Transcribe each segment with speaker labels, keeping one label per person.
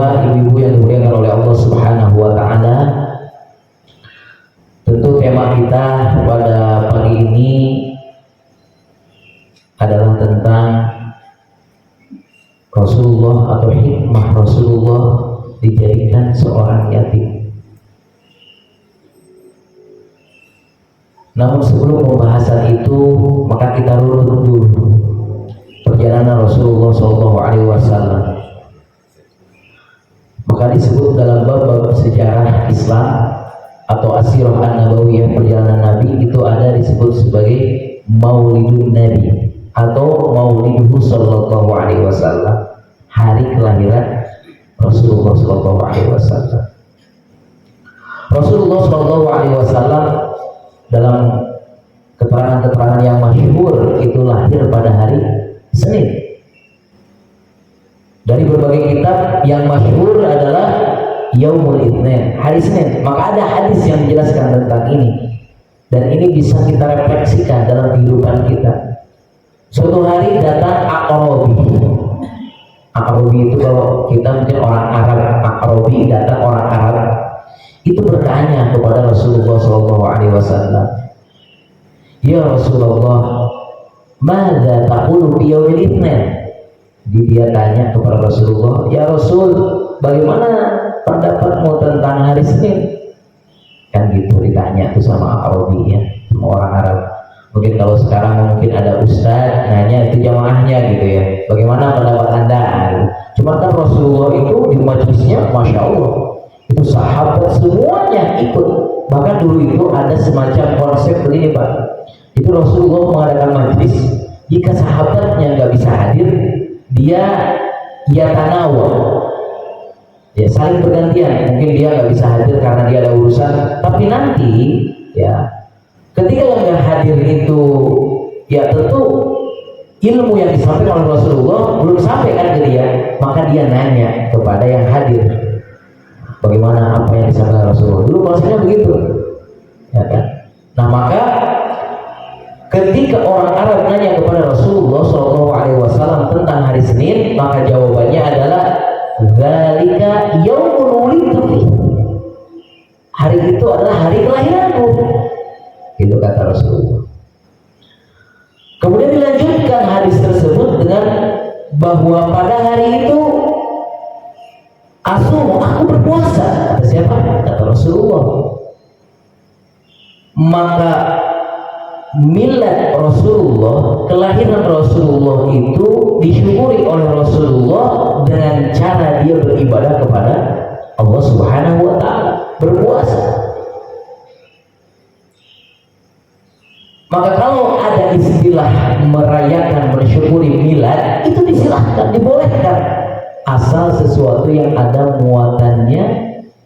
Speaker 1: Bapak-bapak, ibu-ibu yang dimuliakan oleh Allah Subhanahu wa taala, tentu tema kita pada pagi ini adalah tentang Rasulullah atau hikmah Rasulullah dijadikan seorang yatim. Namun sebelum pembahasan itu, maka kita runut dulu perjalanan Rasulullah SAW. Maka disebut dalam bab sejarah Islam atau asirah an-nabawiyah, perjalanan Nabi itu ada disebut sebagai Maulidun Nabi atau Mauliduhu sallallahu alaihi wasallam, hari kelahiran Rasulullah sallallahu alaihi wasallam. Rasulullah sallallahu alaihi wasallam dalam keterangan-keterangan yang masyhur itu lahir pada hari Senin. Dari berbagai kitab yang masyhur adalah Yaumul Itsnin, hari Senin. Maka ada hadis yang menjelaskan tentang ini, dan ini bisa kita refleksikan dalam kehidupan kita. Suatu hari datang A'rabi. A'rabi itu kalau kita mungkin orang Arab, A'rabi datang orang Arab itu bertanya kepada Rasulullah SAW, "Ya Rasulullah, madza taqulu fi yaumil Itsnin?" Dia tanya kepada Rasulullah, "Ya Rasul, bagaimana pendapatmu tentang hari Senin?" Kan gitu ditanya tuh sama Arabi, ya, sama orang Arab. Mungkin kalau sekarang mungkin ada ustadz nanya itu jamaahnya gitu ya, "Bagaimana pendapat anda?" Cuma kan Rasulullah itu di majelisnya, masya Allah, itu sahabat semuanya ikut. Bahkan dulu itu ada semacam konsep begini Pak, itu Rasulullah mengadakan majelis, jika sahabatnya nggak bisa hadir, dia tanawal, ya saling bergantian. Mungkin dia nggak bisa hadir karena dia ada urusan, tapi nanti ya ketika yang nggak hadir itu, ya tentu ilmu yang disampaikan oleh Rasulullah belum sampai kan ke dia, maka dia nanya kepada yang hadir, bagaimana apa yang disampaikan Rasulullah. Dulu konsepnya begitu, ya kan? Nah maka ketika orang Arab nanya kepada Rasulullah SAW tentang hari Senin, maka jawabannya adalah dzalika yaumul wulidtu fi. Hari itu adalah hari kelahiranku. Itu kata Rasulullah. Kemudian dilanjutkan hadis tersebut dengan bahwa pada hari itu aku berpuasa. Kata siapa? Kata Rasulullah. Maka milad Rasulullah, kelahiran Rasulullah itu disyukuri oleh Rasulullah dengan cara dia beribadah kepada Allah Subhanahu wa taala, berpuasa. Maka kalau ada istilah merayakan, mensyukuri milad, itu disilahkan, dibolehkan, asal sesuatu yang ada muatannya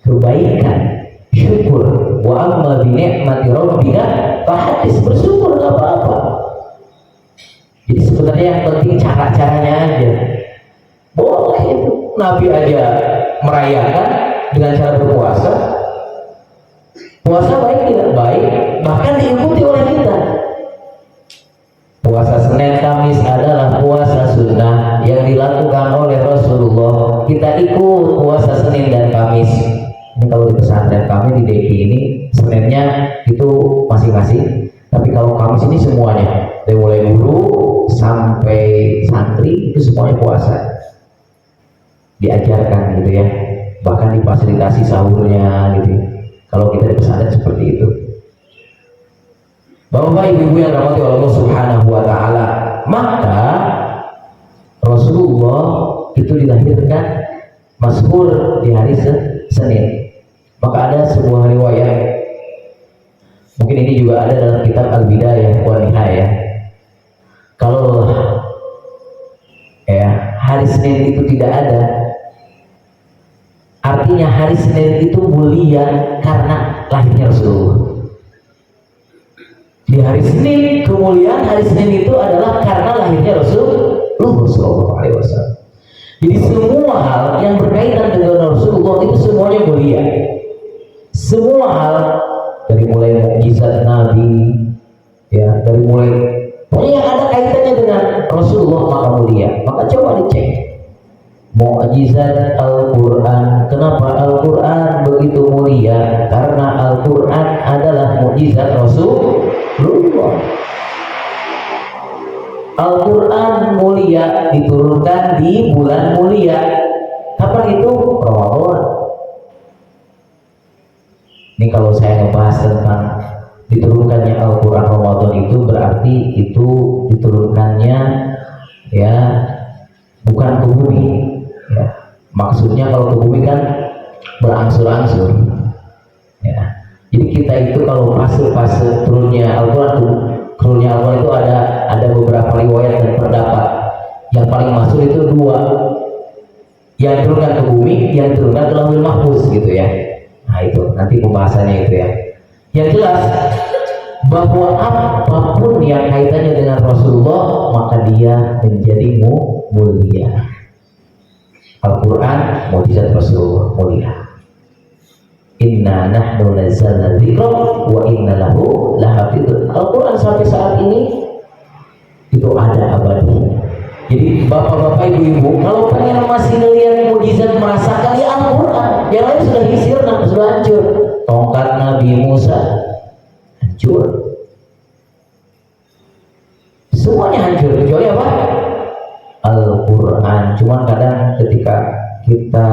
Speaker 1: kebaikan, syukur. Wa amma bi ni'mati rabbika fahadits, bersyukur nggak apa-apa. Jadi sebenarnya yang penting cara-caranya aja. Boleh itu. Nabi aja merayakan dengan cara berpuasa. Puasa baik tidak baik, bahkan diikuti oleh kita. Puasa Senin Kamis adalah puasa sunnah yang dilakukan oleh Rasulullah. Kita ikut puasa Senin dan Kamis. Ini kalau di pesantren kami di DKI ini Seninnya itu masing-masing, tapi kalau Kamis ini semuanya, dari mulai guru sampai santri itu semuanya puasa, diajarkan gitu ya, bahkan difasilitasi sahurnya gitu. Kalau kita di pesantren seperti itu. Bapak ibu yang dirahmati Allah Subhanahu wa taala, maka Rasulullah itu dilahirkan masyhur di hari Senin. Maka ada sebuah riwayat, mungkin ini juga ada dalam kitab Al-Bidayah wa Nihayah. Kalau ya hari Senin itu tidak ada, artinya hari Senin itu mulia karena lahirnya Rasulullah. Di hari Senin, kemuliaan hari Senin itu adalah karena lahirnya Rasulullah SAW. Jadi semua hal yang berkaitan dengan Rasulullah itu semuanya mulia. Semua hal, dari mulai mukjizat Nabi, ya, dari mulai pokoknya yang ada kaitannya dengan Rasulullah maka mulia. Maka coba dicek Mukjizat Al-Quran. Kenapa Al-Quran begitu mulia? Karena Al-Quran adalah mukjizat Rasulullah. Al-Quran mulia, diturunkan di bulan mulia. Kapan itu? Ramadan. Ini kalau saya ngebahas tentang diturunkannya Al-Quran Ramadan, itu berarti itu diturunkannya ya bukan ke bumi ya. Maksudnya kalau ke bumi kan berangsur-angsur ya. Jadi kita itu kalau fase-fase turunnya Al-Quran itu ada beberapa riwayat dan pendapat. Yang paling masuk itu dua, yang turunkan ke bumi, yang turunkan ke Lauhul Mahfuz gitu ya. Nah itu nanti pembahasannya itu ya. Yang jelas bahwa apapun yang kaitannya dengan Rasulullah maka dia menjadi mulia. Al-Quran mukjizat Rasulullah mulia. Inna nahnu nazzalna dzikra wa inna lahu lahafidun. Al-Quran sampai saat ini itu ada abadi. Jadi bapak-bapak, ibu-ibu, kalau pengen masih ngelihat mukjizat, merasakan ya Al-Quran. Yang lain sudah disirna, sudah hancur. Tongkat Nabi Musa hancur. Semuanya hancur kecuali apa? Al-Quran. Cuman kadang ketika kita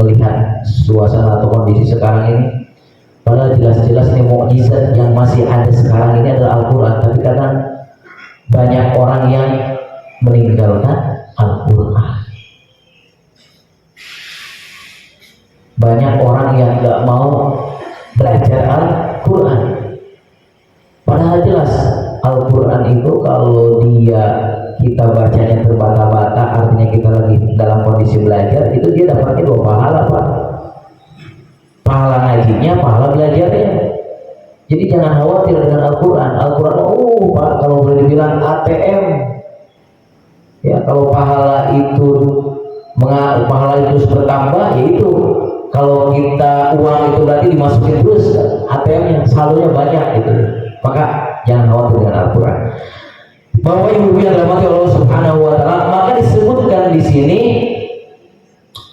Speaker 1: melihat suasana atau kondisi sekarang ini, padahal jelas-jelas ini mukjizat yang masih ada sekarang ini adalah Al-Quran, tapi kadang banyak orang yang meninggalkan Al-Quran. Banyak orang yang gak mau belajar Al-Quran. Padahal jelas Al-Quran itu kalau kita bacanya terbata-bata, artinya kita lagi dalam kondisi belajar, itu dia dapatnya 2 pahala, Pak. Pahala ngajinya, pahala belajarnya. Jadi jangan khawatir dengan Al-Quran. Al-Quran, Pak, kalau boleh dibilang ATM. Ya, kalau pahala itu bertambah, yaitu kalau kita uang itu berarti dimasukin terus ATM-nya, saldonya banyak gitu. Maka jangan khawatir dengan Al-Quran. Bapak Ibu yang dirahmati Allah Subhanahu wa taala, maka disebutkan di sini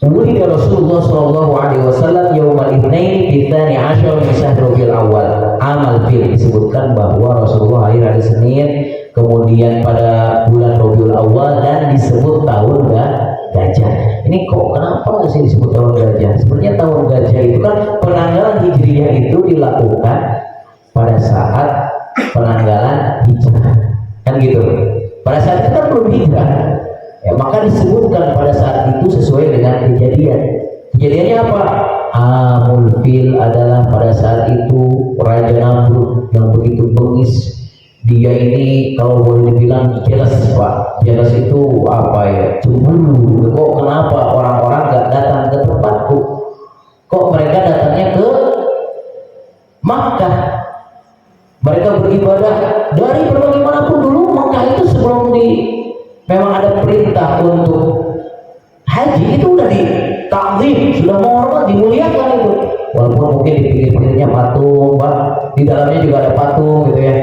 Speaker 1: wulida Rasulullah sallallahu alaihi wasallam yaumal itsnain fi tsani asyar min syahr Rabiul Awal amal fil. Disebutkan bahwa Rasulullah lahir hari Senin, kemudian pada bulan Rabiul Awal, dan disebut tahun gajah. Ini kok kenapa sih disebut tahun gajah? Sebenarnya tahun gajah itu kan penanggalan Hijriyah itu dilakukan pada saat penanggalan hijrah, kan gitu. Pada saat itu kan belum hijrah ya, maka disebutkan pada saat itu sesuai dengan kejadian. Kejadiannya apa? Amul fil adalah pada saat itu Raja Namrud yang begitu bengis. Dia ini kalau boleh dibilang jelas, Pak. Jelas itu apa ya? Cemburu. Kok kenapa orang-orang gak datang ke tempatku? Kok mereka datangnya ke Makkah? Mereka beribadah dari berbagai manapun. Dulu Makkah itu sebelum memang ada perintah untuk haji, itu udah ditakzim, sudah menghormat, dimuliakan itu. Walaupun mungkin di pinggir-pinggirnya patung, Pak, di dalamnya juga ada patung gitu ya.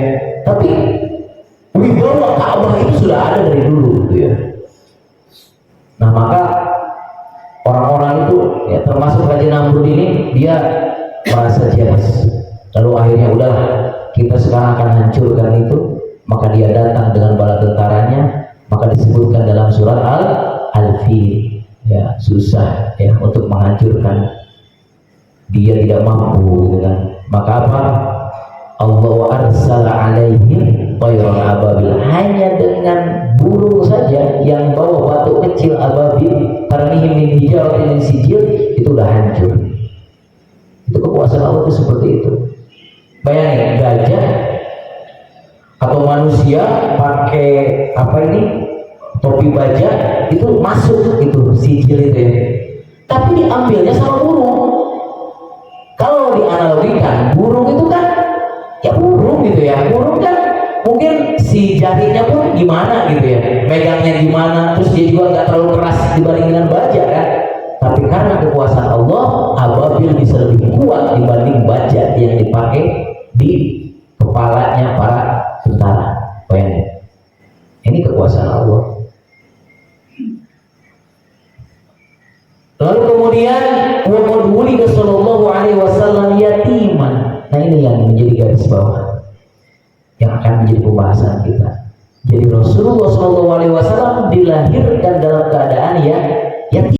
Speaker 1: Tapi wibawa Ka'bah itu sudah ada dari dulu gitu ya. Nah, maka orang-orang itu ya, termasuk Raja Namrud ini, dia merasa jealous. Lalu akhirnya udahlah, kita sekarang akan hancurkan itu. Maka dia datang dengan bala tentaranya. Maka disebutkan dalam surat Al-Fil ya, susah ya untuk menghancurkan. Dia tidak mampu gitu kan. Maka apa? Allah arsala alaihim tayran ababil. Hanya dengan burung saja yang bawa batu kecil ababil, tarmihim min hijaratin min sijil, itu udah hancur. Itu kekuasaan Allah itu seperti itu. Bayangin gajah atau manusia pakai apa ini, topi baja, itu masuk itu sijil itu ya. Tapi diambilnya sama burung. Kalau dianalogikan, burung itu kan ya burung gitu ya. Burung kan mungkin si jarinya pun gimana gitu ya, megangnya gimana, terus dia juga nggak terlalu keras dibanding dengan baja kan. Tapi karena kekuasaan Allah, ababil bisa lebih kuat dibanding baja yang dipakai di kepalanya para tentara. Bayangin, ini kekuasaan Allah. Lalu kemudian wa qad wulida sallallahu alaihi wasallam yatiman. Nah, ini yang menjadi garis bawah yang akan menjadi pembahasan kita. Jadi Rasulullah sallallahu alaihi wasallam dilahirkan dalam keadaan ya yatim.